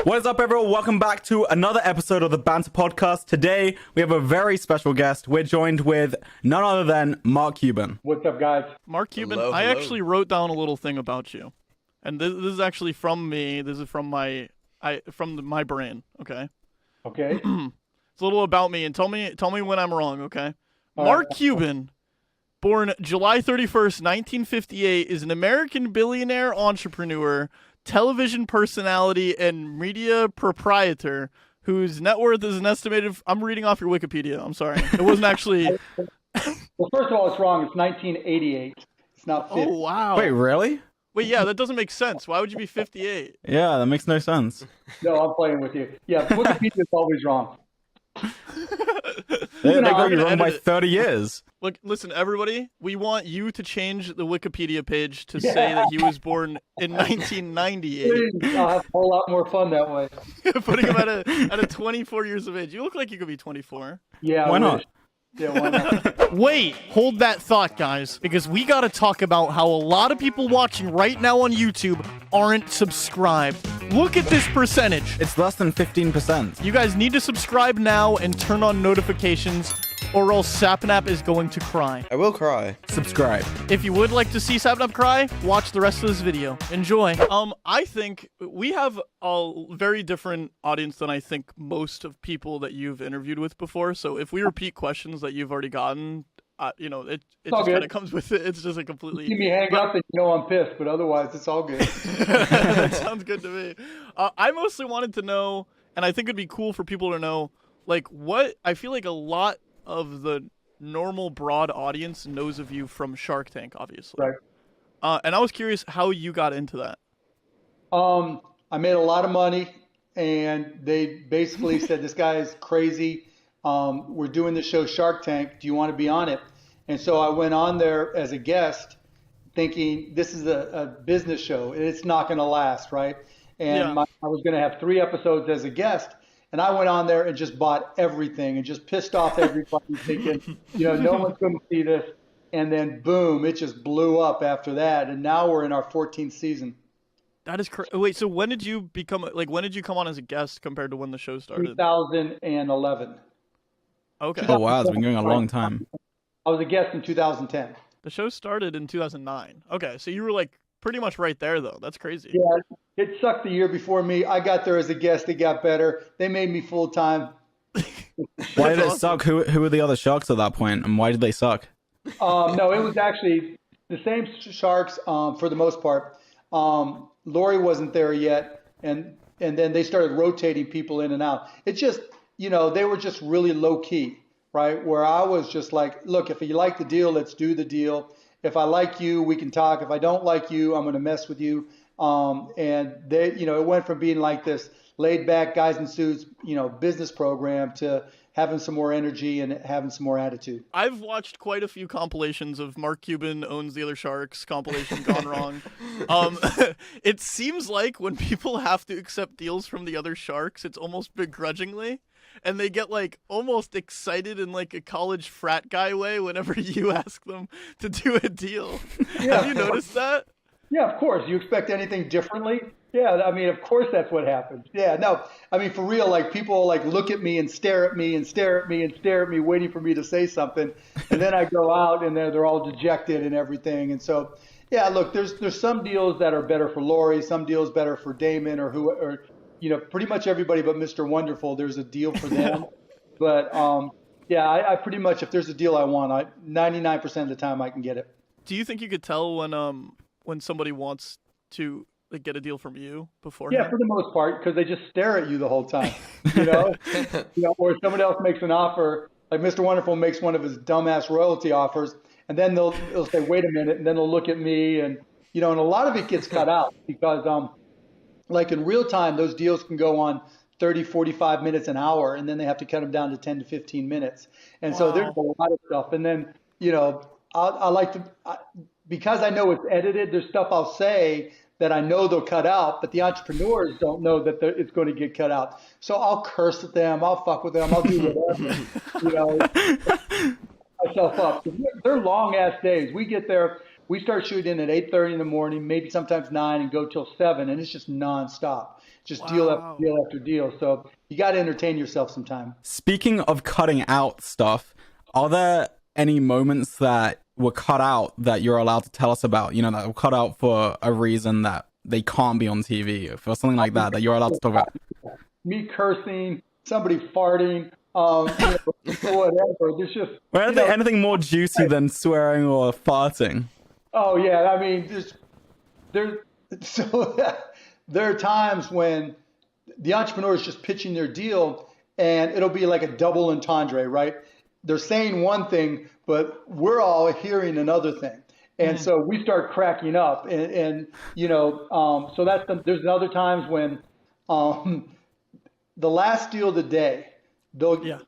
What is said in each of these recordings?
What is up, everyone? Welcome back to another episode of the Banter podcast. Today, we have a very special guest. We're joined with none other than Mark Cuban. What's up, guys? Mark Cuban, Hello, I hello. actually wrote down a little thing about you. And this is actually from me. This is from my brain, okay? Okay. It's a little about me, and tell me when I'm wrong, okay? All Mark right. Cuban, born July 31st, 1958, is an American billionaire entrepreneur, television personality, and media proprietor whose net worth is an estimated... I'm reading off your Wikipedia. I'm sorry. It wasn't actually... Well, first of all, it's wrong. It's 1988. It's not 50. Oh, wow. Wait, really? Wait, yeah, that doesn't make sense. Why would you be 58? Yeah, that makes no sense. No, I'm playing with you. Yeah, Wikipedia is always wrong. They No, got I'm you gonna wrong by edit it. 30 years. Look, listen, everybody. We want you to change the Wikipedia page to say that he was born in 1998, Please, I'll have a whole lot more fun that way. putting him at a 24 years of age. You look like you could be 24. Yeah. Why I not? wish. Yeah, why not? Wait, hold that thought, guys, because we got to talk about how a lot of people watching right now on YouTube aren't subscribed. Look at this percentage. It's less than 15%. You guys need to subscribe now and turn on notifications, or else Sapnap is going to cry. I will cry. Subscribe. If you would like to see Sapnap cry, watch the rest of this video. Enjoy. I think we have a very different audience than I think most of people that you've interviewed with before. So if we repeat questions that you've already gotten, it all just good. kind of comes with it. It's just a completely... See me hang up and you know I'm pissed, but otherwise it's all good. That sounds good to me. I mostly wanted to know, and I think it'd be cool for people to know, like, what... I feel like a lot of the normal broad audience knows of you from Shark Tank, obviously. Right. And I was curious how you got into that. I made a lot of money, and they basically said, this guy is crazy. We're doing the show Shark Tank. Do you want to be on it? And so I went on there as a guest thinking this is a business show and it's not going to last, right? And Yeah. I was going to have 3 episodes as a guest. And I went on there and just bought everything and just pissed off everybody thinking, no one's going to see this. And then boom, it just blew up after that. And now we're in our 14th season. That is crazy. Wait, so when did you when did you come on as a guest compared to when the show started? 2011. Okay. Oh, wow. It's been going a long time. I was a guest in 2010. The show started in 2009. Okay, so you were like pretty much right there, though. That's crazy. Yeah, it sucked the year before me. I got there as a guest. It got better. They made me full time. Why did it suck? Who were the other sharks at that point, and why did they suck? No, it was actually the same sharks for the most part. Lori wasn't there yet, and then they started rotating people in and out. It just, they were just really low key, right? Where I was just like, look, if you like the deal, let's do the deal. If I like you, we can talk. If I don't like you, I'm going to mess with you. And they, it went from being like this laid back guys in suits, business program to having some more energy and having some more attitude. I've watched quite a few compilations of Mark Cuban owns the other sharks compilation gone wrong. It seems like when people have to accept deals from the other sharks, it's almost begrudgingly. And they get like almost excited in like a college frat guy way whenever you ask them to do a deal. Yeah. Have you noticed that? Yeah, of course. You expect anything differently? Yeah, I mean, of course that's what happens. Yeah, no, I mean, for real, like people like look at me and stare at me and stare at me and stare at me, waiting for me to say something. And then I go out and they're all dejected and everything. And so, yeah, look, there's some deals that are better for Lori, some deals better for Damon or pretty much everybody but Mr. Wonderful, there's a deal for them. But yeah, I pretty much, if there's a deal I want, 99% of the time I can get it. Do you think you could tell when somebody wants to like get a deal from you before? Yeah, for the most part, because they just stare at you the whole time, or someone else makes an offer, like Mr. Wonderful makes one of his dumbass royalty offers, and then they'll say, wait a minute, and then they'll look at me, and and a lot of it gets cut out because like in real time, those deals can go on 30, 45 minutes, an hour, and then they have to cut them down to 10 to 15 minutes. And so there's a lot of stuff. And then, I like to, because I know it's edited, there's stuff I'll say that I know they'll cut out, but the entrepreneurs don't know that it's going to get cut out. So I'll curse at them, I'll fuck with them, I'll do whatever, myself up. They're long ass days. We get there, we start shooting at 8:30 in the morning, maybe sometimes 9, and go till 7, and it's just nonstop. just deal after Wow. deal after deal. So you got to entertain yourself sometime. Speaking of cutting out stuff, are there any moments that were cut out that you're allowed to tell us about? You know, that were cut out for a reason that they can't be on TV, or for something like that that you're allowed to talk about? Me cursing, somebody farting, whatever. There's just Or anything more juicy than swearing or farting? oh yeah. I mean, there's so there are times when the entrepreneur is just pitching their deal, and it'll be like a double entendre, right? They're saying one thing, but we're all hearing another thing. And so we start cracking up, and so there's other times when the last deal of the day,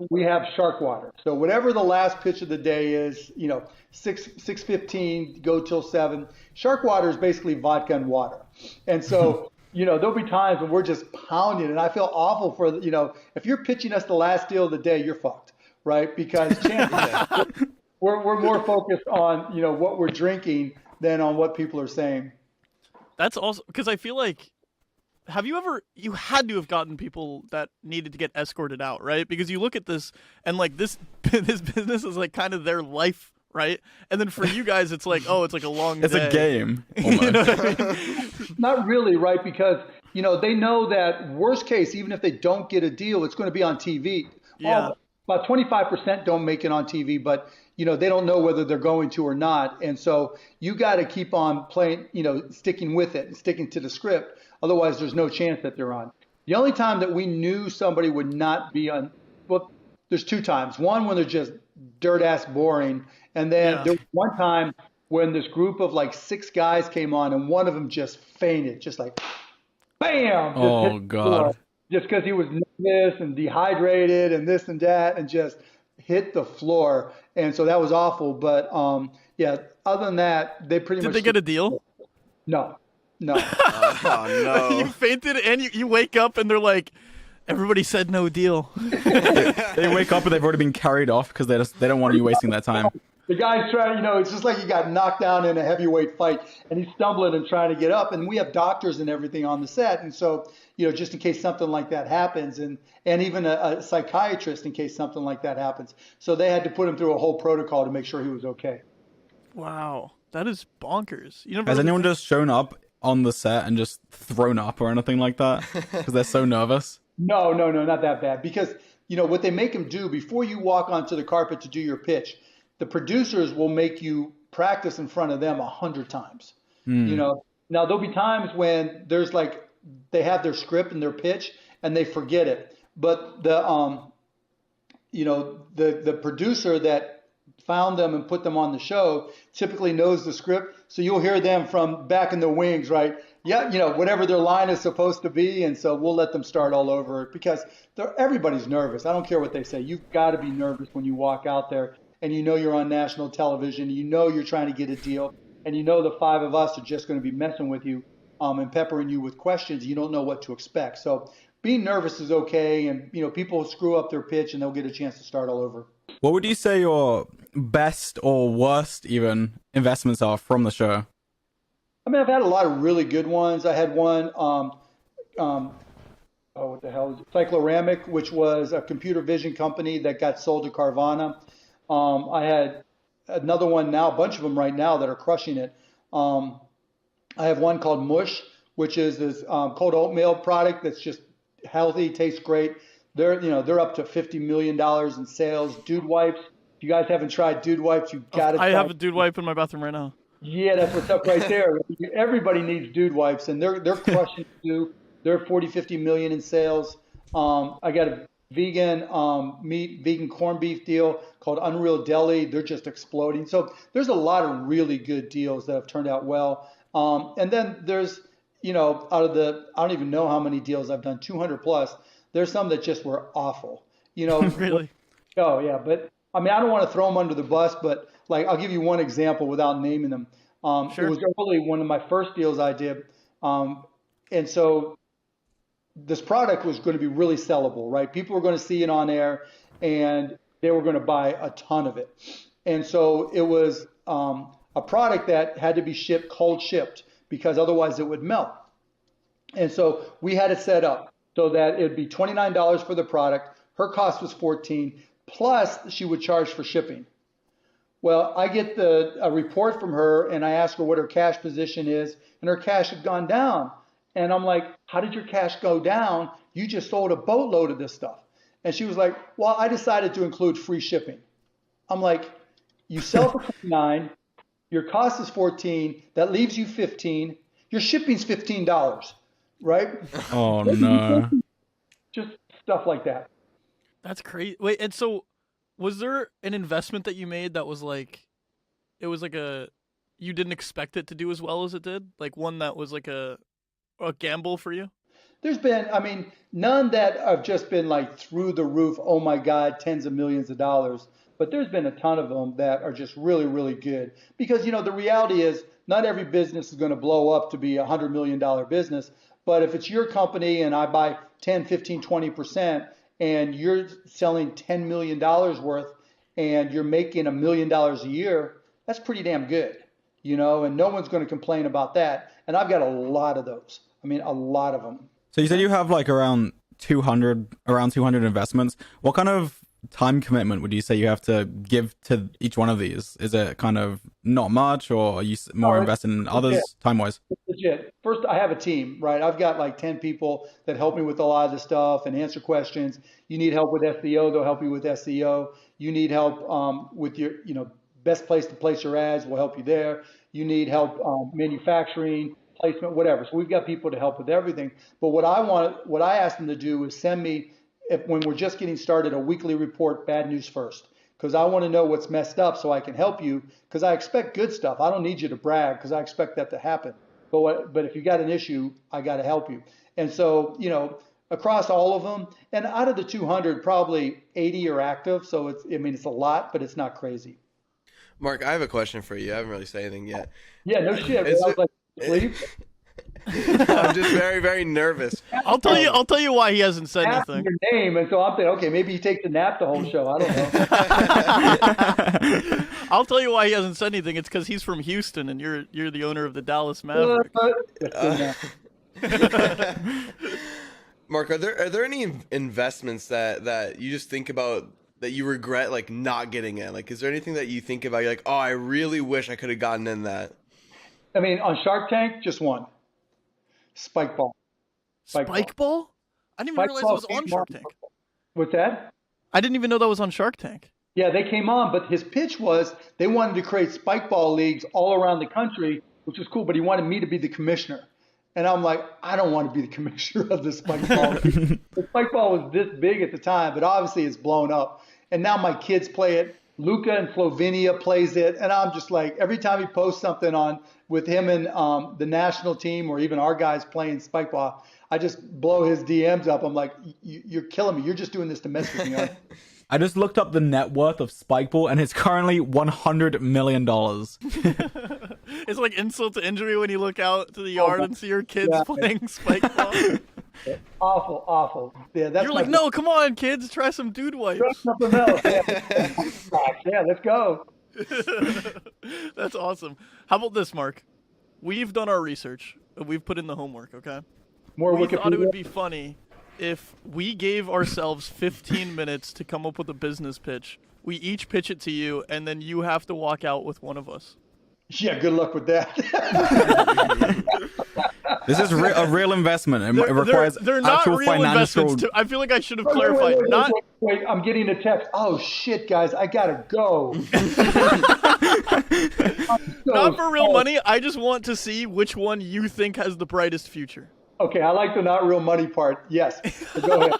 we have shark water. So whatever the last pitch of the day is, 6:15, go till 7. Shark water is basically vodka and water. And so, there'll be times when we're just pounding, and I feel awful for, if you're pitching us the last deal of the day, you're fucked, right? Because we're more focused on, what we're drinking than on what people are saying. That's also because I feel like, you had to have gotten people that needed to get escorted out, right? Because you look at this and like this business is like kind of their life, right? And then for you guys, it's like, oh, it's like a long It's day. a game. Almost. You know what I mean? Not really, right? Because, they know that worst case, even if they don't get a deal, it's going to be on TV. Yeah. About 25% don't make it on TV, but, they don't know whether they're going to or not. And so you got to keep on playing, sticking with it and sticking to the script. Otherwise, there's no chance that they're on. The only time that we knew somebody would not be on, well, there's 2 times. One, when they're just dirt ass boring. And then there was one time when this group of like 6 guys came on, and one of them just fainted, just like, bam! Oh, God. Just because he was nervous and dehydrated and this and that, and just hit the floor. And so that was awful. But other than that, they pretty much. Did they get a deal? No. Oh, You no. fainted and you wake up and they're like, everybody said no deal. They wake up and they've already been carried off because they don't want you wasting their time. The guy's trying, it's just like he got knocked down in a heavyweight fight, and he's stumbling and trying to get up. And we have doctors and everything on the set. And so, just in case something like that happens, and even a psychiatrist in case something like that happens. So they had to put him through a whole protocol to make sure he was okay. Wow, that is bonkers. Has anyone just shown up on the set and just thrown up or anything like that because they're so nervous? No, not that bad. Because, what they make him do before you walk onto the carpet to do your pitch, the producers will make you practice in front of them 100 times. Now there'll be times when there's like, they have their script and their pitch and they forget it. But the producer that found them and put them on the show typically knows the script. So you'll hear them from back in the wings, right? Yeah, whatever their line is supposed to be. And so we'll let them start all over because everybody's nervous. I don't care what they say. You've got to be nervous when you walk out there and you're on national television. You're trying to get a deal, and the 5 of us are just going to be messing with you and peppering you with questions. You don't know what to expect. So being nervous is okay. And, people screw up their pitch and they'll get a chance to start all over. What would you say your best or worst even investments are from the show? I mean, I've had a lot of really good ones. I had one, what the hell is it? Cycloramic, which was a computer vision company that got sold to Carvana. I had another one now, a bunch of them right now that are crushing it. I have one called Mush, which is this cold oatmeal product that's just healthy, tastes great. They're up to $50 million in sales. Dude wipes. If you guys haven't tried Dude wipes, you got to. I have a Dude wipe in my bathroom right now. Yeah, that's what's up right there. Everybody needs Dude wipes, and they're crushing it too. They're 40-50 million in sales. I got a vegan vegan corned beef deal called Unreal Deli. They're just exploding. So there's a lot of really good deals that have turned out well. And then there's, out of I don't even know how many deals I've done, 200 plus. There's some that just were awful. Really? Oh yeah, but I mean, I don't want to throw them under the bus, but like I'll give you one example without naming them. Sure. It was early one of my first deals I did, and so this product was going to be really sellable, right? People were going to see it on air, and they were going to buy a ton of it. And so it was a product that had to be shipped cold shipped because otherwise it would melt. And so we had it set up so that it'd be $29 for the product. Her cost was 14, plus she would charge for shipping. Well, I get a report from her and I ask her what her cash position is, and her cash had gone down. And I'm like, how did your cash go down? You just sold a boatload of this stuff. And she was like, well, I decided to include free shipping. I'm like, you sell for 29, your cost is 14, that leaves you 15, your shipping's $15, right? Oh no. Just stuff like that. That's crazy. Wait, and so was there an investment that you made that was like, it was like you didn't expect it to do as well as it did? Like one that was like a gamble for you? There's been, I mean, none that have just been like through the roof, oh my God, tens of millions of dollars. But there's been a ton of them that are just really, really good. Because, the reality is not every business is going to blow up to be a $100 million business. But if it's your company and I buy 10, 15, 20%, and you're selling $10 million worth and you're making $1 million a year, that's pretty damn good, and no one's going to complain about that. And I've got a lot of those. I mean, a lot of them. So you said you have like around 200 investments. What kind of time commitment would you say you have to give to each one of these? Is it kind of not much, or are you more invested in others time-wise? Legit. First, I have a team, right? I've got like 10 people that help me with a lot of the stuff and answer questions. You need help with SEO, they'll help you with SEO. You need help with your, best place to place your ads, we'll help you there. You need help manufacturing, placement, whatever. So we've got people to help with everything. But what I asked them to do is send me, when we're just getting started, a weekly report, bad news first, because I want to know what's messed up so I can help you, because I expect good stuff. I don't need you to brag because I expect that to happen. But if you got an issue, I got to help you. And so, across all of them, and out of the 200, probably 80 are active. So it's a lot, but it's not crazy. Mark, I have a question for you. I haven't really said anything yet. Yeah, no shit. I was like, sleep. I'm just very, very nervous. I'll tell you why he hasn't said anything. Your name, and so I'm thinking, okay, maybe he takes a nap the whole show. I don't know. I'll tell you why he hasn't said anything. It's because he's from Houston, and you're the owner of the Dallas Mavericks. Mark, are there any investments that you just think about that you regret like not getting in? Like, is there anything that you think about? You're like, oh, I really wish I could have gotten in that. I mean, on Shark Tank, just one. Spikeball. Spikeball? I didn't even realize it was on Shark Tank. What's that? I didn't even know that was on Shark Tank. Yeah, they came on, but his pitch was they wanted to create spikeball leagues all around the country, which is cool, but he wanted me to be the commissioner. And I'm like, I don't want to be the commissioner of the spikeball league. The spikeball was this big at the time, but obviously it's blown up. And now my kids play it. Luca in Slovenia plays it. And I'm just like, every time he posts something on with him and the national team or even our guys playing spikeball, I just blow his DMs up. I'm like, you're killing me. You're just doing this to mess with me. Aren't you? I just looked up the net worth of Spikeball, and it's currently $100 million. It's like insult to injury when you look out to the yard and see your kids playing Spikeball. Awful. Yeah, You're like, no, come on, kids, try some dude wipes. Try something else. Yeah, let's go. That's awesome. How about this, Mark? We've done our research. We've put in the homework, okay? We thought it would be funny if we gave ourselves 15 minutes to come up with a business pitch. We each pitch it to you, and then you have to walk out with one of us. Yeah, good luck with that. This is a real investment. It requires they're not actual real financial... investments. I feel like I should have clarified. Wait, I'm getting a text. Oh, shit, guys, I got to go. Not for real money. I just want to see which one you think has the brightest future. Okay, I like the not real money part. Yes. So go ahead.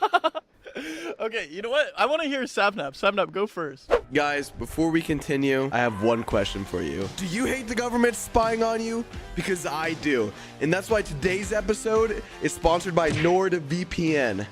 Okay, you know what? I want to hear Sapnap. Sapnap, go first. Guys, before we continue, I have one question for you. Do you hate the government spying on you? Because I do. And that's why today's episode is sponsored by NordVPN.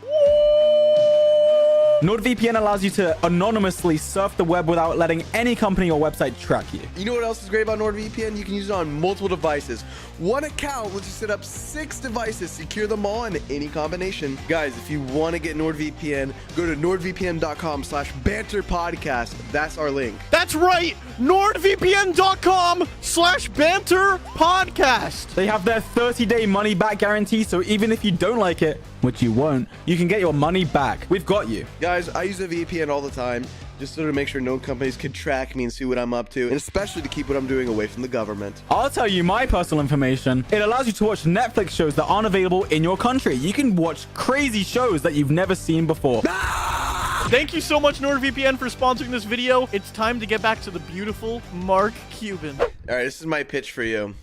NordVPN allows you to anonymously surf the web without letting any company or website track you. You know what else is great about NordVPN? You can use it on multiple devices. One account lets you set up 6 devices, secure them all in any combination. Guys, if you want to get NordVPN, go to nordvpn.com/banterpodcast. That's our link. That's right, nordvpn.com/banterpodcast. They have their 30-day money-back guarantee, so even if you don't like it, which you won't, you can get your money back. We've got you. Guys, I use a VPN all the time, just so to make sure no companies can track me and see what I'm up to, and especially to keep what I'm doing away from the government. I'll tell you my personal information. It allows you to watch Netflix shows that aren't available in your country. You can watch crazy shows that you've never seen before. Thank you so much, NordVPN, for sponsoring this video. It's time to get back to the beautiful Mark Cuban. All right, this is my pitch for you.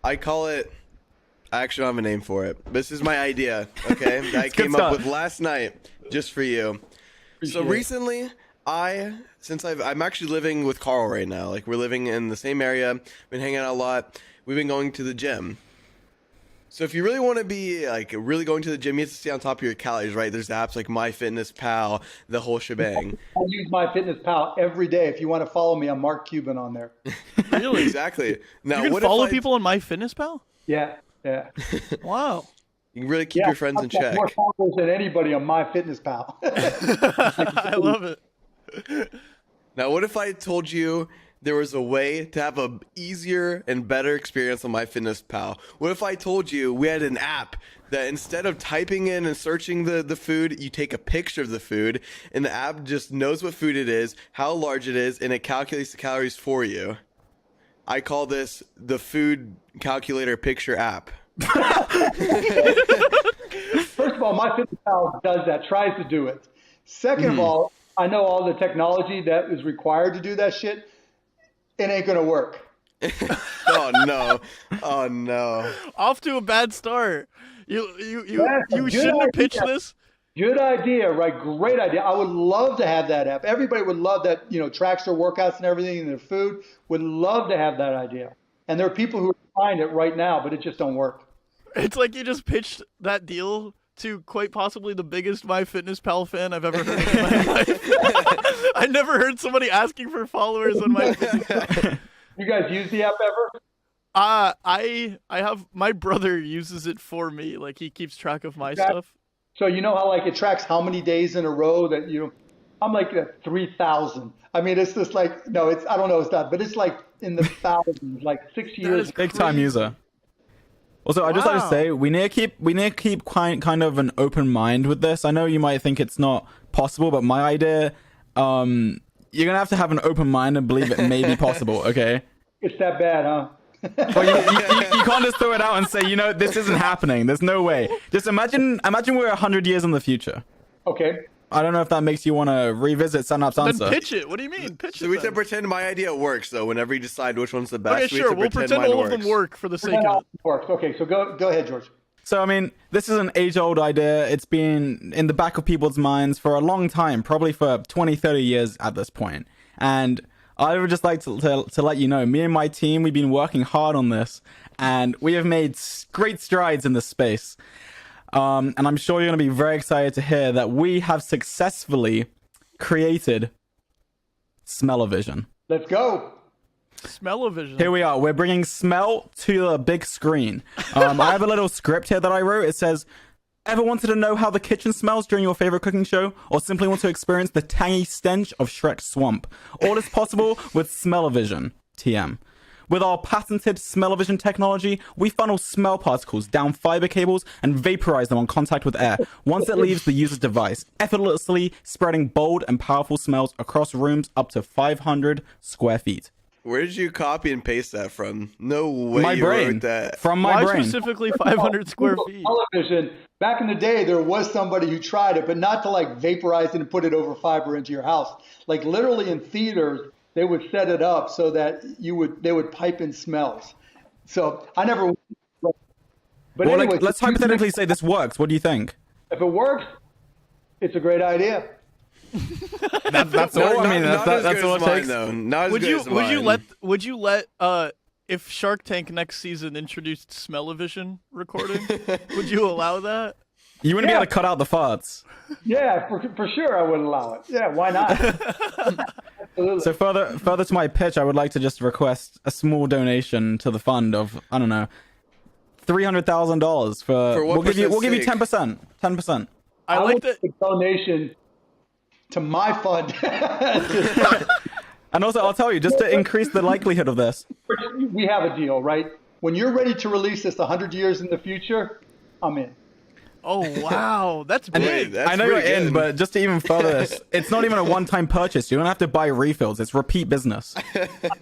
I call it... I actually don't have a name for it. This is my idea, okay? That I came up with last night just for you. So recently... I'm actually living with Carl right now. Like, we're living in the same area, been hanging out a lot. We've been going to the gym. So if you really want to be like really going to the gym, you have to stay on top of your calories, right? There's apps like MyFitnessPal, the whole shebang. I use MyFitnessPal every day. If you want to follow me, I'm Mark Cuban on there. Really? Exactly. Now, you can follow people on MyFitnessPal? Yeah. Wow. You can really keep your friends in check. More followers than anybody on MyFitnessPal. I love it. Now, what if I told you there was a way to have a easier and better experience on MyFitnessPal? What if I told you we had an app that instead of typing in and searching the food, you take a picture of the food, and the app just knows what food it is, how large it is, and it calculates the calories for you? I call this the Food Calculator Picture app. First of all, MyFitnessPal does that, tries to do it. Second of all, I know all the technology that is required to do that shit. It ain't gonna work. Oh no! Oh no! Off to a bad start. You shouldn't have pitched this. Good idea, right? Great idea. I would love to have that app. Everybody would love that. Tracks their workouts and everything and their food. Would love to have that idea. And there are people who are trying it right now, but it just don't work. It's like you just pitched that deal to quite possibly the biggest MyFitnessPal fan I've ever heard in my life. I never heard somebody asking for followers on MyFitnessPal. You guys use the app ever? I have, my brother uses it for me. Like, he keeps track of my stuff. So you know how it tracks how many days in a row that I'm like at 3,000. I mean, it's just like, no, I don't know, it's not, but it's like in the thousands, like 6 years. Big time user. Also, I just like to say we need to keep kind of an open mind with this. I know you might think it's not possible, but my idea, you're gonna have an open mind and believe it may be possible. Okay. It's that bad, huh? Well, you can't just throw it out and say, this isn't happening. There's no way. Just imagine we're 100 years in the future. Okay. I don't know if that makes you want to revisit Synapse answer. Then pitch it. What do you mean? Pitch it. So we have to pretend my idea works, though. Whenever you decide which one's the best, okay, sure. We'll pretend all of them work for the sake of it. Works. Okay, so go ahead, George. So, I mean, this is an age-old idea. It's been in the back of people's minds for a long time, probably for 20, 30 years at this point. And I would just like to let you know, me and my team, we've been working hard on this, and we have made great strides in this space. And I'm sure you're going to be very excited to hear that we have successfully created Smell-O-Vision. Let's go. Smell-O-Vision. Here we are. We're bringing smell to the big screen. I have a little script here that I wrote. It says, ever wanted to know how the kitchen smells during your favorite cooking show? Or simply want to experience the tangy stench of Shrek's swamp? All is possible with Smell-O-Vision. TM. With our patented Smell-O-Vision technology, we funnel smell particles down fiber cables and vaporize them on contact with air once it leaves the user's device, effortlessly spreading bold and powerful smells across rooms up to 500 square feet. Where did you copy and paste that from? No way My you brain. wrote that. From my Why brain. specifically 500 square feet? Smell-O-Vision. Back in the day, there was somebody who tried it, but not to vaporize it and put it over fiber into your house. Like literally in theaters, they would set it up so that they would pipe in smells. So I never. But Well, anyway, let's hypothetically say this works. What do you think? if it works, it's a great idea. That's all. I mean, that's all it takes. Though. Not as good as mine. Would you let if Shark Tank next season introduced Smell-O-Vision recording, would you allow that? You wouldn't be able to cut out the farts. Yeah, for sure I would allow it. Yeah, why not? Absolutely. So further to my pitch, I would like to just request a small donation to the fund of, I don't know, $300,000 for. what We'll give you sake? 10%. 10%. I like will that. make a donation to my fund. And also, I'll tell you, just to increase the likelihood of this. We have a deal, right? When you're ready to release this 100 years in the future, I'm in. Oh wow, that's big. That's I know you're pretty in, good. but just to even further this, it's not even a one-time purchase. You don't have to buy refills. It's repeat business.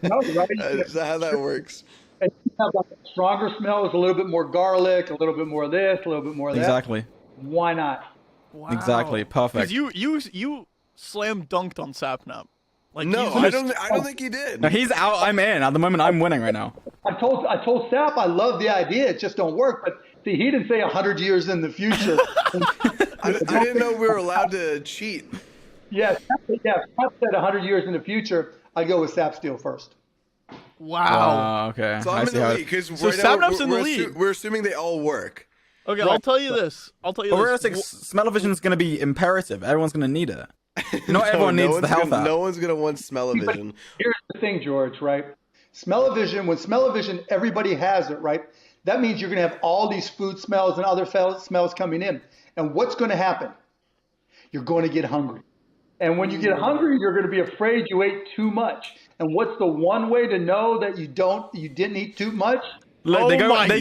No, right? Is that how that works? And you have like a stronger smell, with a little bit more garlic, a little bit more of this, a little bit more of that. Exactly. Why not? Wow. Exactly. Perfect. Because you slam dunked on Sapnap. Like No, he's I just- don't think he did. No, he's out. I'm in. At the moment, I'm winning right now. I told Sap I love the idea, it just don't work. But see, he didn't say 100 years in the future. I didn't know we were allowed to cheat. Sap said 100 years in the future. I'd go with Sap Steel first. Wow. Okay. So I I'm in see the how. lead because So Sapnap's in the lead. We're assuming they all work. Okay, I'll tell you this. But realistic, smell-o-vision is going to be imperative. Everyone's going to need it. Not everyone needs the health app. No one's gonna want smell-o-vision. Here's the thing, George, right? Smell-o-vision, when smell-o-vision, everybody has it, right? That means you're going to have all these food smells and other smells coming in. And what's going to happen? You're going to get hungry. And when you get hungry, you're going to be afraid you ate too much. And what's the one way to know that you didn't eat too much? Look, Oh they go my God.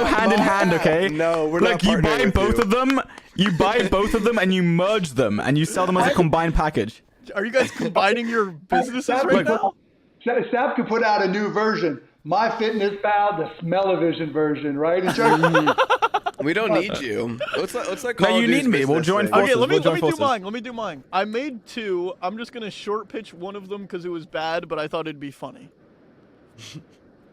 hand in hand, okay? No, we're Look, not you partnering buy with both you. of them. You buy both of them and you merge them and you sell them as a combined package. Are you guys combining your businesses Sap right could now? Sap could put out a new version. MyFitnessPal, the smell-o-vision version, right? And charge We don't need you. Let's let No, Call of you Duty's need me. We'll business join thing. forces. Okay, let me We'll join do forces. mine. Let me do mine. I made two. I'm just gonna short pitch one of them because it was bad, but I thought it'd be funny.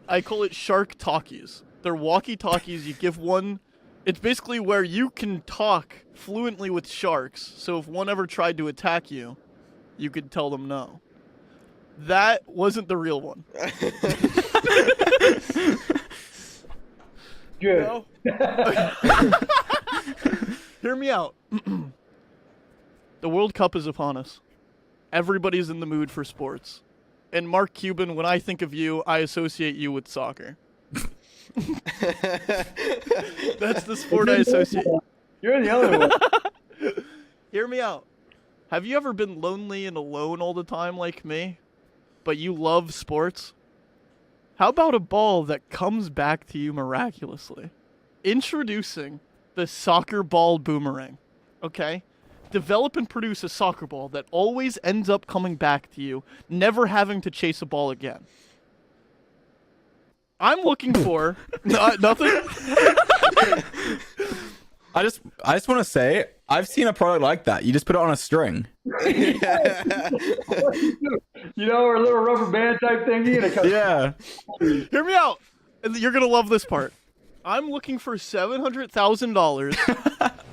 I call it Shark Talkies. They're walkie-talkies. You give one. It's basically where you can talk fluently with sharks. So if one ever tried to attack you, you could tell them no. That wasn't the real one. Good. No? Hear me out. The World Cup is upon us. Everybody's in the mood for sports. And Mark Cuban, when I think of you, I associate you with soccer. That's the sport I associate. You're the other one. Hear me out. Have you ever been lonely and alone all the time like me, but you love sports? How about a ball that comes back to you miraculously? Introducing the soccer ball boomerang. Okay? Develop and produce a soccer ball that always ends up coming back to you, never having to chase a ball again. I'm looking for nothing. I just want to say, I've seen a product like that. You just put it on a string. You know, or a little rubber band type thingy. And it comes Yeah. Hear me out. You're gonna love this part. I'm looking for $700,000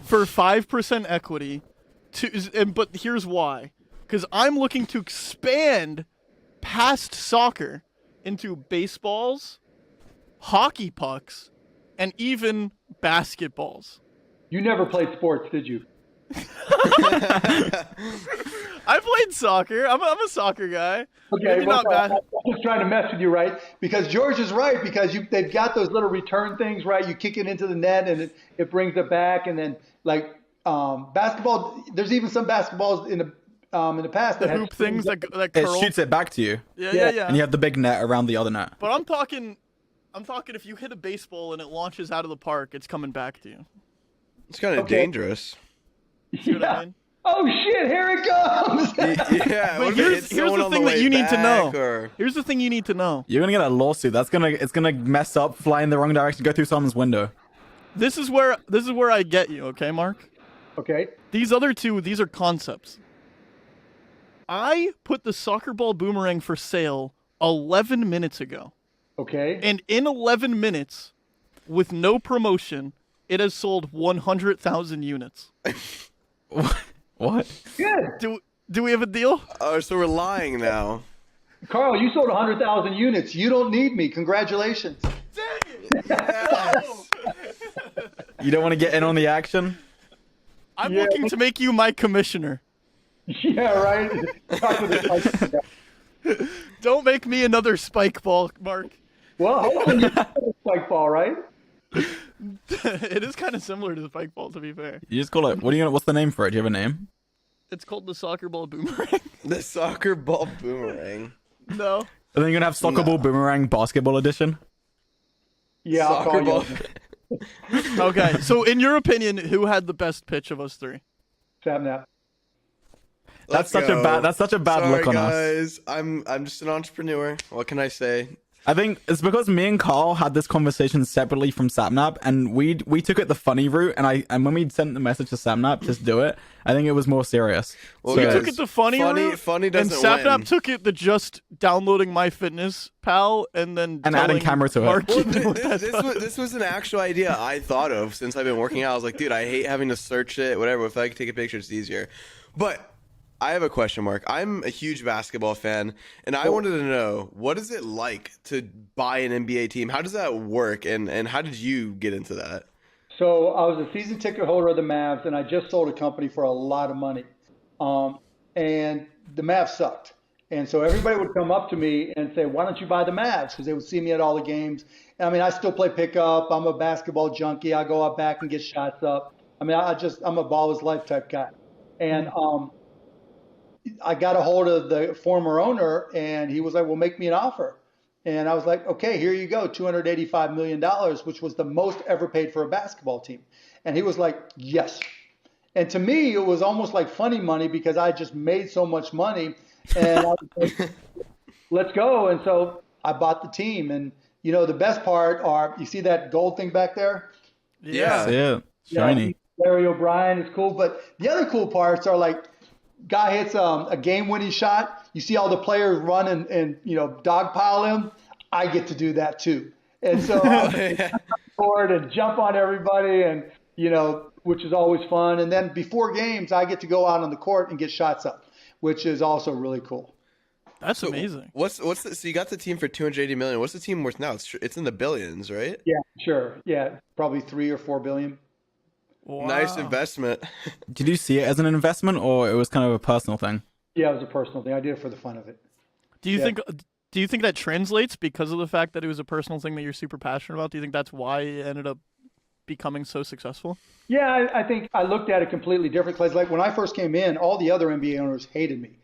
for 5% equity. But here's why. Because I'm looking to expand past soccer into baseballs, hockey pucks, and even basketballs. You never played sports, did you? I played soccer. I'm a soccer guy. Okay, Maybe well, not bad. I'm just trying to mess with you, right? Because George is right, because they've got those little return things, right? You kick it into the net and it brings it back, and then like basketball. There's even some basketballs in the past The that hoop things that It curl. shoots it back to you. Yeah. And you have the big net around the other net. But I'm talking if you hit a baseball and it launches out of the park, it's coming back to you. It's kind of Okay. dangerous. See what I mean? Oh shit! Here it comes. Yeah. But what if it here's hits someone the on thing that way you need to know. back, or- Here's the thing you need to know. You're gonna get a lawsuit. It's gonna mess up, fly in the wrong direction, go through someone's window. This is where I get you, okay, Mark? Okay. These other two, these are concepts. I put the soccer ball boomerang for sale 11 minutes ago. Okay. And in 11 minutes, with no promotion, it has sold 100,000 units. What? Good. Do we have a deal? Oh, so we're lying now. Carl, you sold 100,000 units. You don't need me. Congratulations. Dang it! You don't want to get in on the action? I'm Yeah. looking to make you my commissioner. Yeah, right. Talk with the spike. Don't make me another spike ball, Mark. Well, hold on. You got a spike ball, right? It is kind of similar to the pike ball, to be fair. You just call it. What's the name for it? Do you have a name? It's called the soccer ball boomerang. The soccer ball boomerang. No. And then you're gonna have soccer ball boomerang basketball edition. Yeah, I'll Soccer call ball. you. Okay, so in your opinion, who had the best pitch of us three? Sapnap. That's Let's such a go. bad. That's such a bad Sorry, look on us. guys. I'm just an entrepreneur. What can I say? I think it's because me and Carl had this conversation separately from Sapnap, and we took it the funny route. And when we sent the message to Sapnap, just do it. I think it was more serious. Well, We guys, took it the funny route, funny and doesn't Sapnap win. took it the just downloading MyFitnessPal and then And adding telling camera to it. Mark Well, Cuban what that does. this was an actual idea I thought of since I've been working out. I was like, dude, I hate having to search it, whatever. If I could take a picture, it's easier. But I have a question, Mark. I'm a huge basketball fan, and I wanted to know, what is it like to buy an NBA team? How does that work, and how did you get into that? So I was a season ticket holder of the Mavs, and I just sold a company for a lot of money. And the Mavs sucked. And so everybody would come up to me and say, why don't you buy the Mavs? Because they would see me at all the games. And I mean, I still play pickup. I'm a basketball junkie. I go out back and get shots up. I mean, I'm a ball is life type guy. And I got a hold of the former owner, and he was like, well, make me an offer. And I was like, okay, here you go, $285 million, which was the most ever paid for a basketball team. And he was like, yes. And to me, it was almost like funny money because I just made so much money. And I was like, let's go. And so I bought the team. And, you know, the best part are, you see that gold thing back there? Yeah. Yeah, shiny. Larry O'Brien is cool. But the other cool parts are like, guy hits a game-winning shot. You see all the players run and you know, dogpile him. I get to do that too. And so I board and jump on everybody, and you know, which is always fun. And then before games, I get to go out on the court and get shots up, which is also really cool. That's amazing. What's the, so you got the team for $280 million. What's the team worth now? It's in the billions, right? Yeah, sure. Yeah, probably 3 or 4 billion. Wow. Nice investment. Did you see it as an investment, or it was kind of a personal thing? Yeah, it was a personal thing. I did it for the fun of it. Do you Yeah. think that translates because of the fact that it was a personal thing that you're super passionate about? Do you think that's why it ended up becoming so successful? Yeah, I think I looked at it completely different. Because like when I first came in, all the other NBA owners hated me,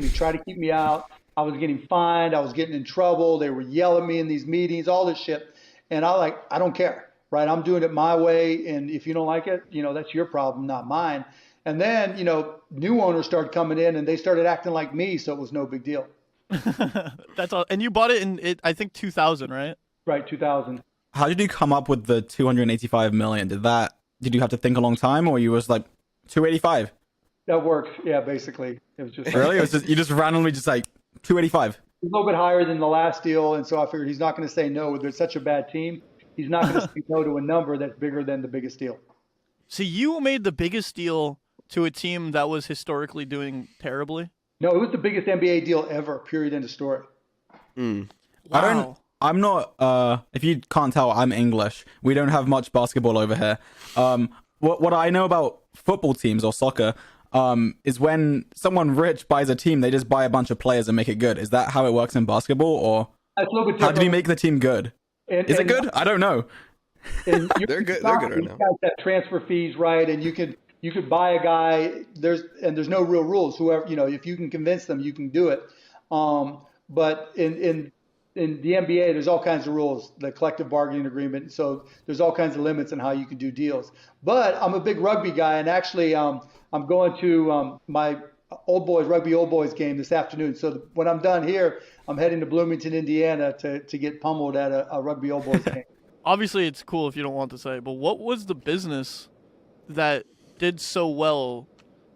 tried to keep me out. I was getting fined. I was getting in trouble. They were yelling at me in these meetings, all this shit. And I don't care, right? I'm doing it my way. And if you don't like it, you know, that's your problem, not mine. And then, you know, new owners started coming in and they started acting like me. So it was no big deal. That's all. And you bought it in I think 2000, right? Right. 2000. How did you come up with the 285 million? Did you have to think a long time, or you was like 285? That works. Yeah, basically. It was just Really? It was just, you just randomly just like 285. a little bit higher than the last deal. And so I figured he's not going to say no. There's such a bad team. He's not going to say no to a number that's bigger than the biggest deal. So you made the biggest deal to a team that was historically doing terribly? No, it was the biggest NBA deal ever, period, end of story. Wow. I'm not, if you can't tell, I'm English. We don't have much basketball over here. What I know about football teams or soccer is when someone rich buys a team, they just buy a bunch of players and make it good. Is that how it works in basketball, or That's a little bit how different. did he make the team good? Is it good? I don't know. And They're good right these now. guys have transfer fees, right? And you could buy a guy. There's no real rules. Whoever, you know, if you can convince them, you can do it. But in the NBA, there's all kinds of rules, the collective bargaining agreement. So there's all kinds of limits on how you can do deals. But I'm a big rugby guy, and actually, I'm going to my rugby old boys game this afternoon. So when I'm done here, I'm heading to Bloomington, Indiana, to get pummeled at a rugby old boys game. Obviously, it's cool if you don't want to say, but what was the business that did so well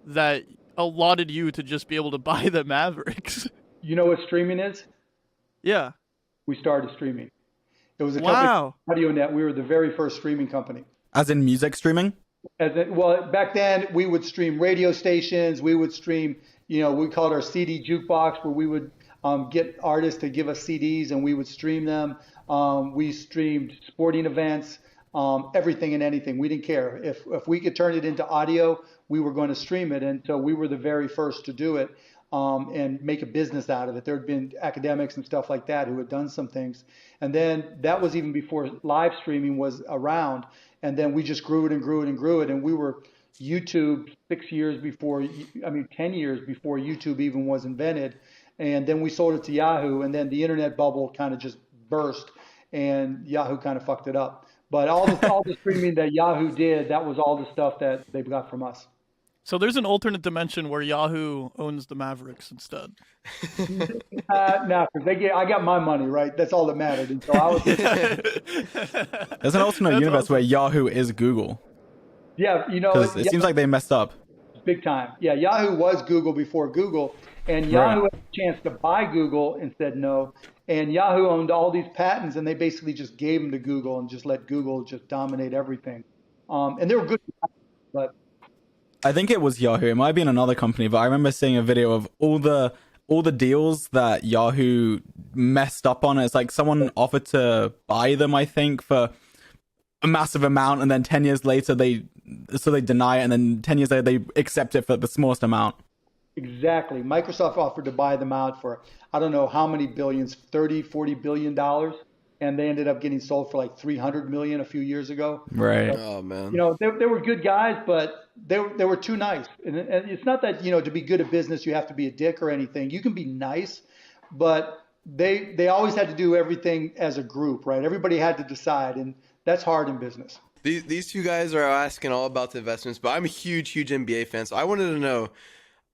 that allotted you to just be able to buy the Mavericks? You know what streaming is? Yeah. We started streaming. It was a company Wow. called AudioNet. We were the very first streaming company. As in music streaming? Well, back then we would stream radio stations. We would stream, you know, we called our CD jukebox, where we would get artists to give us CDs and we would stream them. We streamed sporting events, everything and anything. We didn't care. If we could turn it into audio, we were going to stream it. And so we were the very first to do it. and make a business out of it. There had been academics and stuff like that who had done some things. And then that was even before live streaming was around. And then we just grew it and grew it and grew it. And we were YouTube 6 years before, 10 years before YouTube even was invented. And then we sold it to Yahoo, and then the internet bubble kind of just burst, and Yahoo kind of fucked it up. But all the streaming that Yahoo did, that was all the stuff that they got from us. So there's an alternate dimension where Yahoo owns the Mavericks instead. No, because I got my money, right? That's all that mattered. And so I was. There's an alternate universe where Yahoo is Google. Yeah, because it seems like they messed up. Big time. Yeah, Yahoo was Google before Google, and Yahoo had a chance to buy Google and said no. And Yahoo owned all these patents, and they basically just gave them to Google and just let Google just dominate everything. And they were good, but I think it was Yahoo. It might have been another company, but I remember seeing a video of all the deals that Yahoo messed up on. It's like someone offered to buy them, I think, for a massive amount, and then 10 years later they deny it, and then 10 years later they accept it for the smallest amount. Exactly. Microsoft offered to buy them out for, I don't know how many billions, 30, 40 billion dollars. And they ended up getting sold for like 300 million a few years ago. Right. Oh man. They were good guys, but they were too nice. And it's not that, to be good at business, you have to be a dick or anything. You can be nice, but they always had to do everything as a group, right? Everybody had to decide, and that's hard in business. These two guys are asking all about the investments, but I'm a huge NBA fan, so I wanted to know,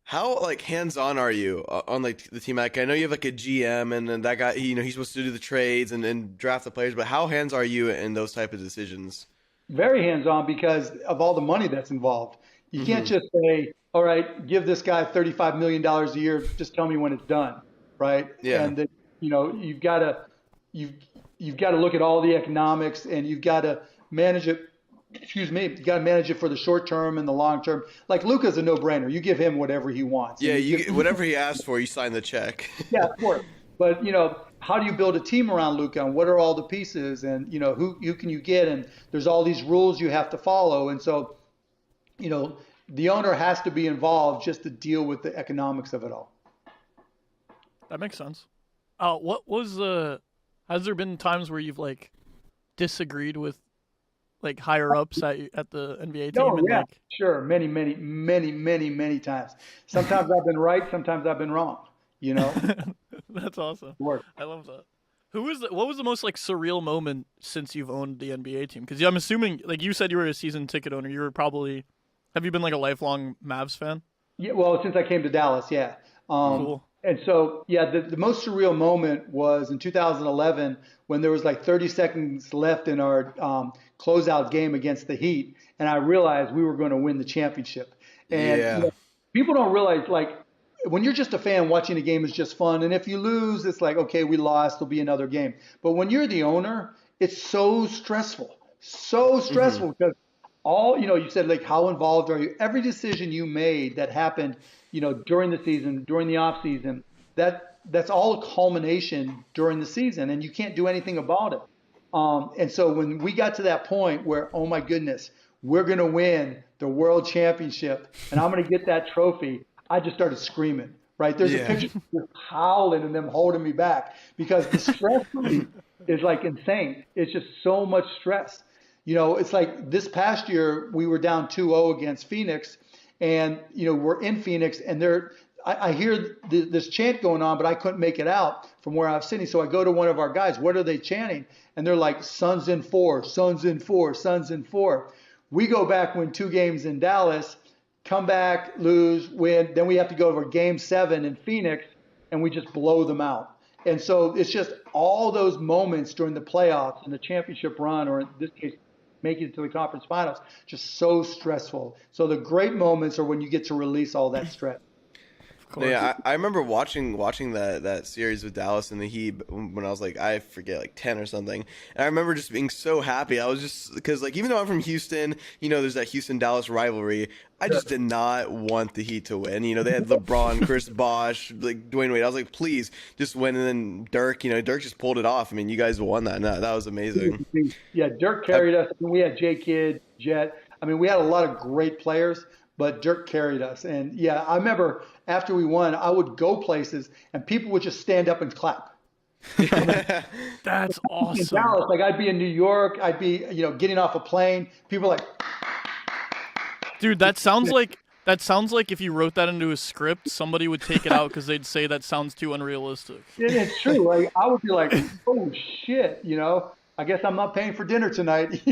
how hands-on are you on the team? Like, I know you have a GM, and then that guy, he's supposed to do the trades and draft the players, but how hands are you in those type of decisions? Very hands-on because of all the money that's involved. You can't just say, all right, give this guy $35 million a year, just tell me when it's done, right? Yeah. And you've got to look at all the economics, and you've got to manage it. You got to manage it for the short term and the long term. Like Luka's a no-brainer. You give him whatever he wants. Yeah, whatever he asks for, you sign the check. Yeah, of course. But how do you build a team around Luka, and what are all the pieces, and who can you get, and there's all these rules you have to follow, and so the owner has to be involved just to deal with the economics of it all. That makes sense. Has there been times where you've disagreed with higher ups at the NBA team? Oh, yeah, sure. Many times. Sometimes I've been right. Sometimes I've been wrong, That's awesome. Work. I love that. What was the most surreal moment since you've owned the NBA team? Because I'm assuming, you said you were a season ticket owner. Have you been a lifelong Mavs fan? Yeah, well, since I came to Dallas, yeah. Cool. And so, yeah, the most surreal moment was in 2011 when there was 30 seconds left in our closeout game against the Heat, and I realized we were going to win the championship. And people don't realize, when you're just a fan, watching a game is just fun. And if you lose, it's okay, we lost, there'll be another game. But when you're the owner, it's so stressful. So stressful because you said, how involved are you? Every decision you made that happened, during the season, during the off season, that's all a culmination during the season, and you can't do anything about it. And so when we got to that point where, oh my goodness, we're going to win the world championship and I'm going to get that trophy, I just started screaming, right? There's a picture of me howling and them holding me back because the stress for me is insane. It's just so much stress. It's this past year, we were down 2-0 against Phoenix, and, we're in Phoenix, and I hear this chant going on, but I couldn't make it out from where I was sitting. So I go to one of our guys, what are they chanting? And they're like, Suns in 4, Suns in 4, Suns in 4. We go back, win 2 games in Dallas, come back, lose, win. Then we have to go over game 7 in Phoenix, and we just blow them out. And so it's just all those moments during the playoffs and the championship run, or in this case, making it to the conference finals, just so stressful. So the great moments are when you get to release all that stress. Yeah, I remember watching that series with Dallas and the Heat when I was I forget 10 or something, and I remember just being so happy. I was just because even though I'm from Houston, there's that Houston-Dallas rivalry. I just did not want the Heat to win. They had LeBron, Chris Bosh, Dwayne Wade. I was please just win, and then Dirk. Dirk just pulled it off. I mean, you guys won that. No, that was amazing. Yeah, Dirk carried us. We had J. Kidd, Jet. I mean, we had a lot of great players. but Dirk carried us. And yeah, I remember after we won, I would go places and people would just stand up and clap. That's In awesome. Dallas, like I'd be in New York, I'd be, getting off a plane. People are like, Dude, that sounds like if you wrote that into a script, somebody would take it out because they'd say that sounds too unrealistic. it's true. Like I would be like, oh shit, I guess I'm not paying for dinner tonight.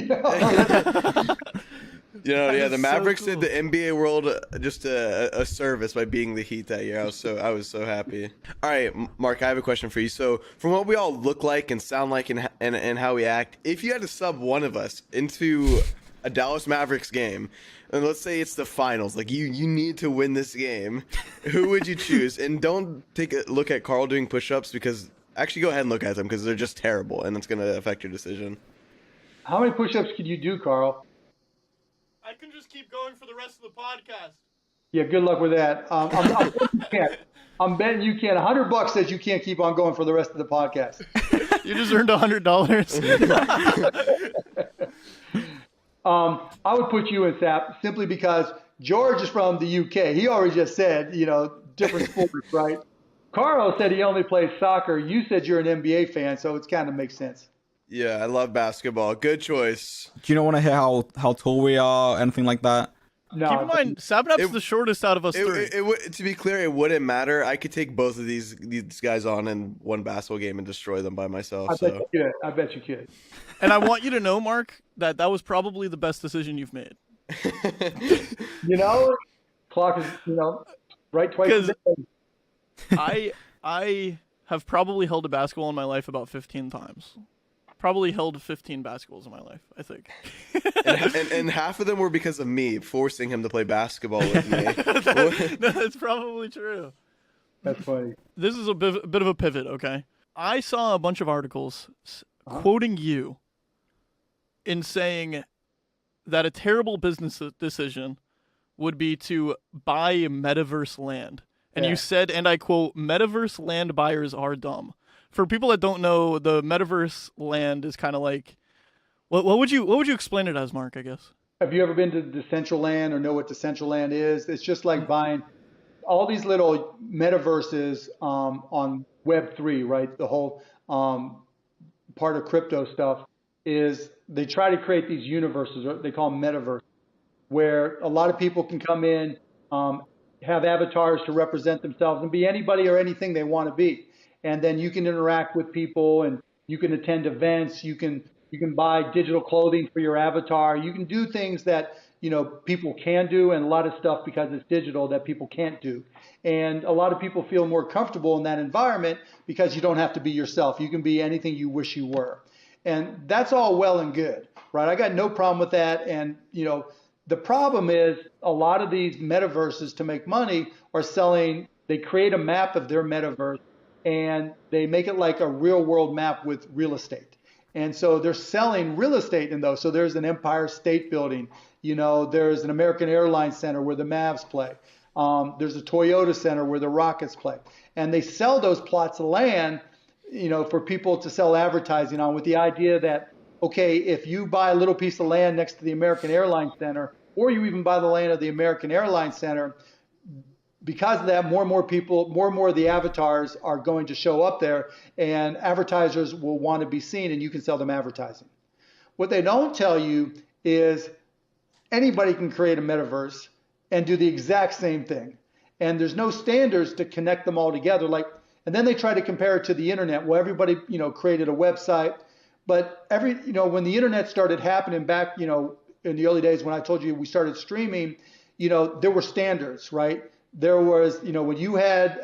Yeah, the Mavericks so cool. did the NBA world just a service by being the Heat that year. I was so happy. All right, Mark, I have a question for you. So, from what we all look like and sound like and how we act, if you had to sub one of us into a Dallas Mavericks game, and let's say it's the finals, like you need to win this game, who would you choose? And don't take a look at Carl doing push-ups because actually go ahead and look at them because they're just terrible and it's going to affect your decision. How many push-ups could you do, Carl? I can just keep going for the rest of the podcast. Yeah, good luck with that. I'm betting you can't. $100 says you can't keep on going for the rest of the podcast. You just earned $100. I would put you in Sap simply because George is from the UK. He already just said, different sports, right? Carl said he only plays soccer. You said you're an NBA fan, so it kind of makes sense. Yeah, I love basketball. Good choice. Do you not want to hear how tall we are, anything like that? No. Keep in mind, Sabnap's the shortest out of us three. To be clear, it wouldn't matter. I could take both of these guys on in one basketball game and destroy them by myself. I bet you could. And I want you to know, Mark, that was probably the best decision you've made. Clock is, right twice a day. I have probably held a basketball in my life about 15 times. Probably held 15 basketballs in my life, I think. and half of them were because of me forcing him to play basketball with me. That's probably true. That's funny. This is a bit of a pivot, okay? I saw a bunch of articles quoting you in saying that a terrible business decision would be to buy metaverse land. And you said, and I quote, "Metaverse land buyers are dumb." For people that don't know, the metaverse land is kind of like, what would you explain it as, Mark, I guess? Have you ever been to Decentraland or know what Decentraland is? It's just like buying all these little metaverses on Web3, right? The whole part of crypto stuff is they try to create these universes, or they call them metaverse, where a lot of people can come in, have avatars to represent themselves and be anybody or anything they want to be. And then you can interact with people and you can attend events. You can buy digital clothing for your avatar. You can do things that, people can do, and a lot of stuff because it's digital that people can't do. And a lot of people feel more comfortable in that environment because you don't have to be yourself. You can be anything you wish you were. And that's all well and good, right? I got no problem with that. And, the problem is a lot of these metaverses to make money are they create a map of their metaverse and they make it like a real world map with real estate. And so they're selling real estate in those. So there's an Empire State Building, there's an American Airlines Center where the Mavs play. There's a Toyota Center where the Rockets play. And they sell those plots of land, for people to sell advertising on, with the idea that, okay, if you buy a little piece of land next to the American Airlines Center, or you even buy the land of the American Airlines Center, because of that, more and more people, more and more of the avatars are going to show up there, and advertisers will want to be seen, and you can sell them advertising. What they don't tell you is anybody can create a metaverse and do the exact same thing. And there's no standards to connect them all together. And then they try to compare it to the internet. Well, everybody, created a website, but when the internet started happening back, in the early days when I told you we started streaming, there were standards, right? There was, when you had,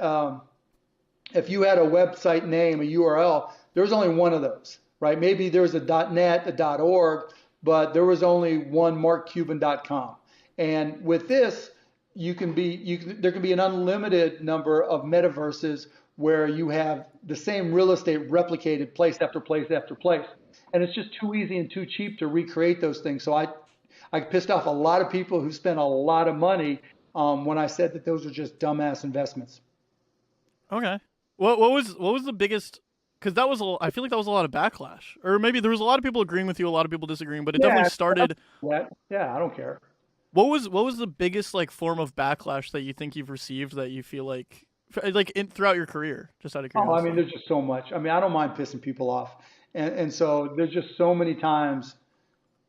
if you had a website name, a URL, there was only one of those, right? Maybe there was a .net, a .org, but there was only one markcuban.com. And with this, there can be an unlimited number of metaverses where you have the same real estate replicated place after place after place. And it's just too easy and too cheap to recreate those things. So I pissed off a lot of people who spent a lot of money when I said that those are just dumbass investments. Okay. What was the biggest? Because I feel like that was a lot of backlash, or maybe there was a lot of people agreeing with you, a lot of people disagreeing, but it definitely started. Yeah, I don't care. What was the biggest like form of backlash that you think you've received that you feel like throughout your career, just out of Oh, I curiosity? mean, there's just so much. I mean, I don't mind pissing people off. And so there's just so many times,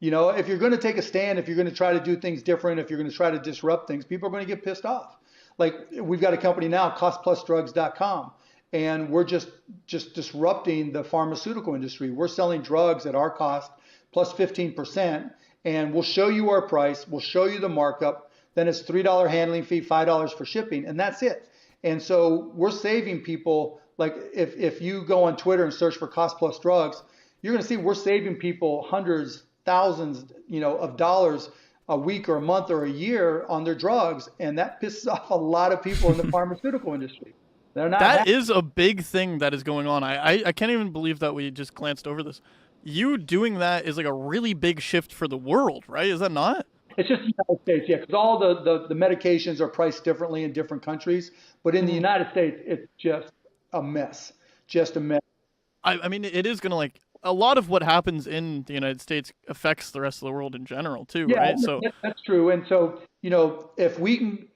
if you're going to take a stand, if you're going to try to do things different, if you're going to try to disrupt things, people are going to get pissed off. Like we've got a company now, costplusdrugs.com, and we're just disrupting the pharmaceutical industry. We're selling drugs at our cost plus 15%, and we'll show you our price, we'll show you the markup, then it's $3 handling fee, $5 for shipping, and that's it. And so we're saving people, like if you go on Twitter and search for Cost Plus Drugs, you're going to see we're saving people hundreds, thousands, of dollars a week or a month or a year on their drugs, and that pisses off a lot of people in the pharmaceutical industry. They're not That happy. is a big thing that is going on. I can't even believe that we just glanced over this. You doing that is like a really big shift for the world, right? Is that not? It's just the United States, yeah, because all the medications are priced differently in different countries. But in the United States, it's just a mess. Just a mess. I mean, it is going to like a lot of what happens in the United States affects the rest of the world in general too, Yeah, right? So that's true. And so, if we can,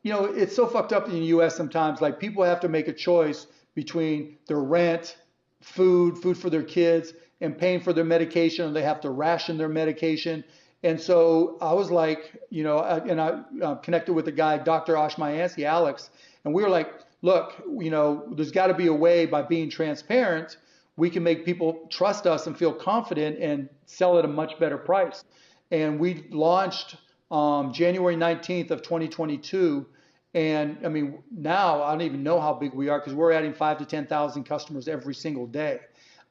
it's so fucked up in the US sometimes. Like people have to make a choice between their rent, food for their kids, and paying for their medication, and they have to ration their medication. And so I was like, I connected with the guy, Dr. Oshmayansky, Alex, and we were like, look, there's got to be a way by being transparent, we can make people trust us and feel confident and sell at a much better price. And we launched January 19th of 2022. And I mean, now I don't even know how big we are because we're adding 5,000 to 10,000 customers every single day.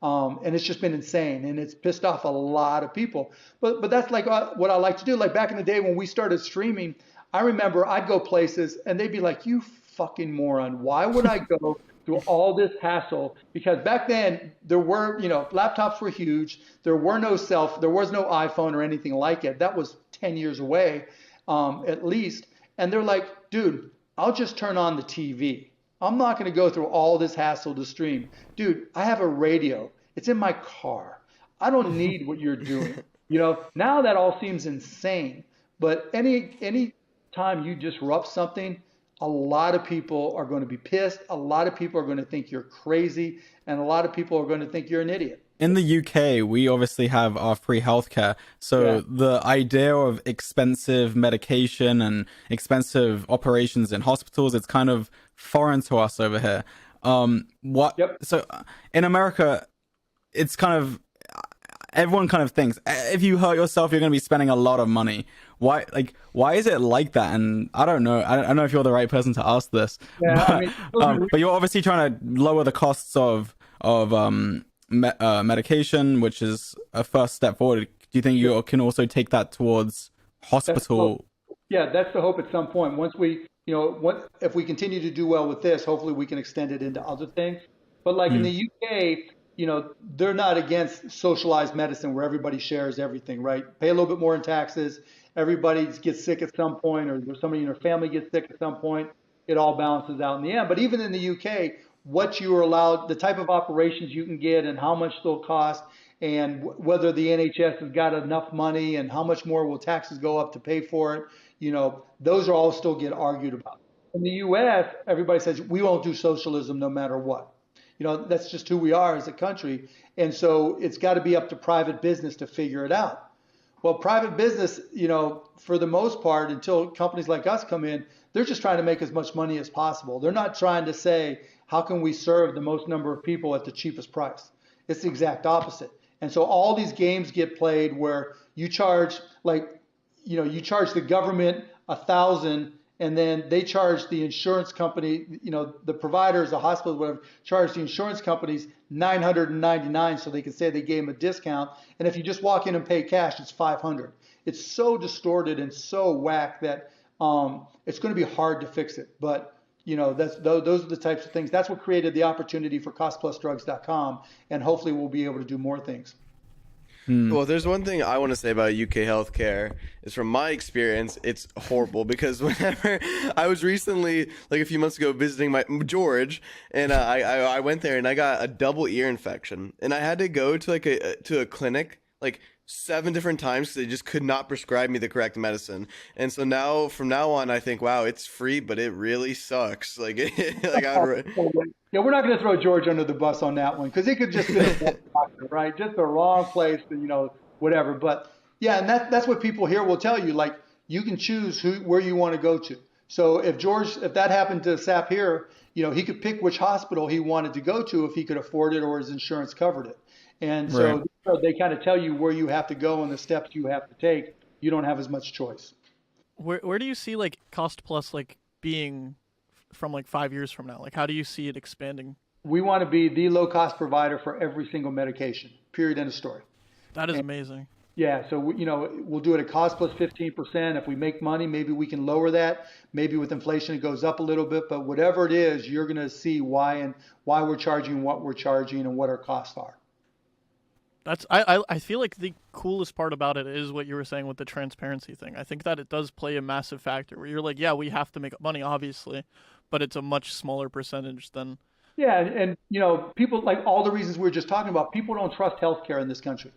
And it's just been insane, and it's pissed off a lot of people. But that's like what I like to do. Like back in the day when we started streaming, I remember I'd go places and they'd be like, "You fucking moron! Why would I go through all this hassle?" Because back then there were, laptops were huge. There was no iPhone or anything like it. That was 10 years away, at least. And they're like, "Dude, I'll just turn on the TV. I'm not going to go through all this hassle to stream. Dude, I have a radio. It's in my car. I don't need what you're doing." Now that all seems insane, but any time you disrupt something, a lot of people are going to be pissed. A lot of people are going to think you're crazy, and a lot of people are going to think you're an idiot. In the UK, we obviously have our free healthcare. So the idea of expensive medication and expensive operations in hospitals, it's kind of foreign to us over here. So in America, it's kind of, everyone kind of thinks if you hurt yourself, you're going to be spending a lot of money. Why is it like that? And I don't know. I don't know if you're the right person to ask this. Yeah, but you're obviously trying to lower the costs of medication, which is a first step forward. Do you think you can also take that towards hospital? That's the hope at some point. Once we, if we continue to do well with this, hopefully we can extend it into other things. But like in the UK, they're not against socialized medicine where everybody shares everything, right? Pay a little bit more in taxes. Everybody gets sick at some point, or somebody in your family gets sick at some point. It all balances out in the end. But even in the UK, what you are allowed, the type of operations you can get and how much they'll cost, and whether the NHS has got enough money and how much more will taxes go up to pay for it, those are all still get argued about. In the US, everybody says we won't do socialism no matter what. That's just who we are as a country. And so it's got to be up to private business to figure it out. Well, private business, for the most part, until companies like us come in, they're just trying to make as much money as possible. They're not trying to say, how can we serve the most number of people at the cheapest price? It's the exact opposite. And so all these games get played where you charge, you charge the government $1,000, and then they charge the insurance company, the providers, the hospitals, whatever, charge the insurance companies $999 so they can say they gave them a discount. And if you just walk in and pay cash, it's $500. It's so distorted and so whack that it's going to be hard to fix it. But those are the types of things. That's what created the opportunity for costplusdrugs.com, and hopefully we'll be able to do more things. Well, there's one thing I want to say about UK healthcare is from my experience, it's horrible because whenever I was recently, like a few months ago, visiting my George, and I went there and I got a double ear infection, and I had to go to a clinic like 7 different times 'cause they just could not prescribe me the correct medicine. And so now, from now on, I think, wow, it's free, but it really sucks. Like, Yeah, we're not going to throw George under the bus on that one because he could just be a doctor, right? Just the wrong place, whatever. But yeah, and that's what people here will tell you. Like, you can choose where you want to go to. So if that happened to Sap here, he could pick which hospital he wanted to go to if he could afford it or his insurance covered it. And so they kind of tell you where you have to go and the steps you have to take. You don't have as much choice. Where do you see like Cost Plus like being from like 5 years from now? Like, how do you see it expanding? We want to be the low cost provider for every single medication, period, end of story. That is amazing. Yeah. So, we'll do it at cost plus 15%. If we make money, maybe we can lower that. Maybe with inflation, it goes up a little bit, but whatever it is, you're going to see why we're charging what we're charging and what our costs are. I feel like the coolest part about it is what you were saying with the transparency thing. I think that it does play a massive factor where you're like, yeah, we have to make money, obviously, but it's a much smaller percentage than. Yeah. And people, like all the reasons we were just talking about, people don't trust healthcare in this country.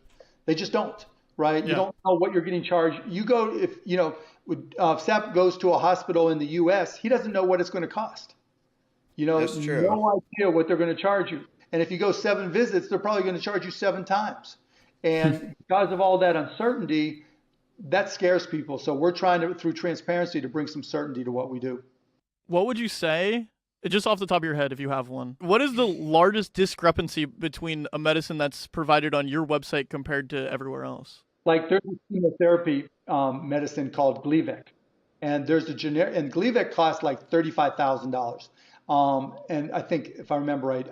They just don't, right? You don't know what you're getting charged. You go, if Sap goes to a hospital in the US, he doesn't know what it's going to cost. That's true. No idea what they're going to charge you. And if you go 7 visits, they're probably going to charge you 7 times. And because of all that uncertainty, that scares people. So we're trying to, through transparency, to bring some certainty to what we do. What would you say, just off the top of your head, if you have one, what is the largest discrepancy between a medicine that's provided on your website compared to everywhere else? Like there's a chemotherapy medicine called Gleevec. And there's a generic, and Gleevec costs like $35,000. And I think, if I remember right,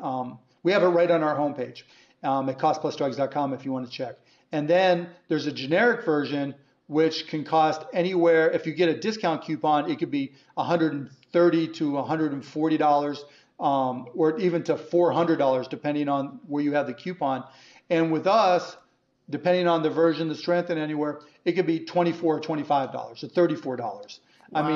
we have it right on our homepage at costplusdrugs.com if you want to check. And then there's a generic version which can cost anywhere, if you get a discount coupon, it could be $130 to $140 or even to $400 depending on where you have the coupon. And with us, depending on the version, the strength, and anywhere, it could be $24 or $25 or $34. Wow. I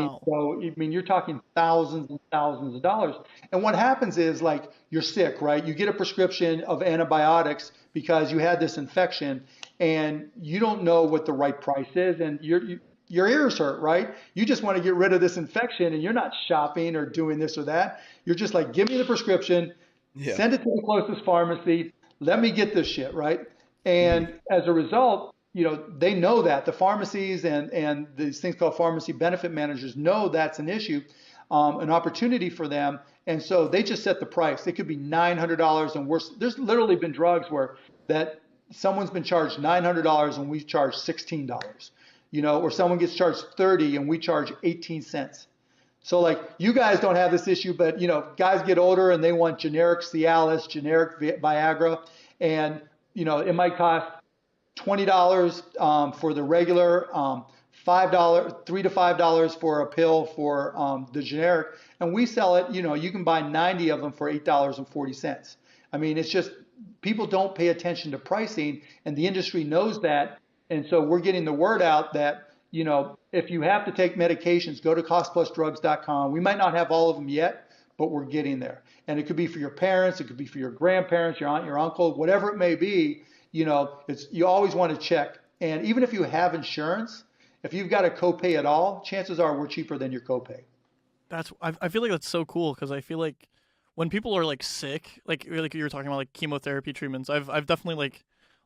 mean, you're talking thousands and thousands of dollars. And what happens is, like, you're sick, right? You get a prescription of antibiotics because you had this infection and you don't know what the right price is, and your ears hurt, right? You just want to get rid of this infection and you're not shopping or doing this or that. You're just like, give me the prescription, send it to the closest pharmacy, let me get this shit, right? And as a result, they know that the pharmacies and these things called pharmacy benefit managers know that's an issue, an opportunity for them. And so they just set the price. It could be $900 and worse. There's literally been drugs where that someone's been charged $900 and we charge $16, or someone gets charged $30 and we charge 18 cents. So like, you guys don't have this issue, but guys get older and they want generic Cialis, generic Viagra, and it might cost $20 for the regular, $3 to $5 for a pill for the generic, and we sell it. You can buy 90 of them for $8.40. I mean, it's just people don't pay attention to pricing, and the industry knows that, and so we're getting the word out that if you have to take medications, go to costplusdrugs.com. We might not have all of them yet, but we're getting there, and it could be for your parents, it could be for your grandparents, your aunt, your uncle, whatever it may be. You always want to check. And even if you have insurance, if you've got a copay at all, chances are we're cheaper than your copay. I feel like that's so cool because I feel like when people are like sick, like you were talking about like chemotherapy treatments, I've definitely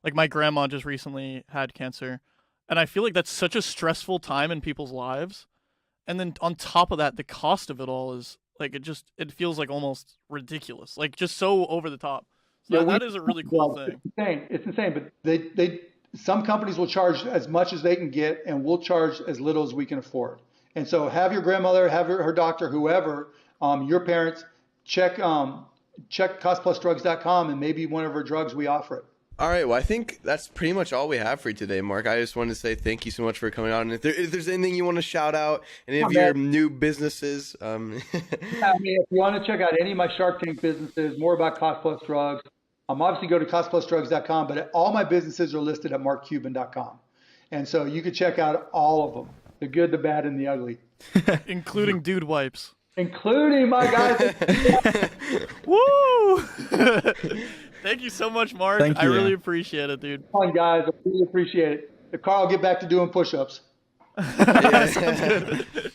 like my grandma just recently had cancer, and I feel like that's such a stressful time in people's lives. And then on top of that, the cost of it all is like it feels like almost ridiculous, like just so over the top. So that is a really cool thing. It's insane, but some companies will charge as much as they can get, and we'll charge as little as we can afford. And so have your grandmother, have her doctor, whoever, your parents, check costplusdrugs.com, and maybe one of our drugs we offer it. All right. Well, I think that's pretty much all we have for you today, Mark. I just wanted to say thank you so much for coming on. And if there's anything you want to shout out, any of your new businesses. Yeah, I mean, if you want to check out any of my Shark Tank businesses, more about Cost Plus Drugs, obviously go to costplusdrugs.com, but all my businesses are listed at markcuban.com. And so you can check out all of them, the good, the bad, and the ugly. Including dude wipes. Including my guys. Woo! Thank you so much, Mark. Thank I you. really appreciate it, dude. Fun, guys. I really appreciate it. Carl, get back to doing push-ups. Yeah. Sounds good.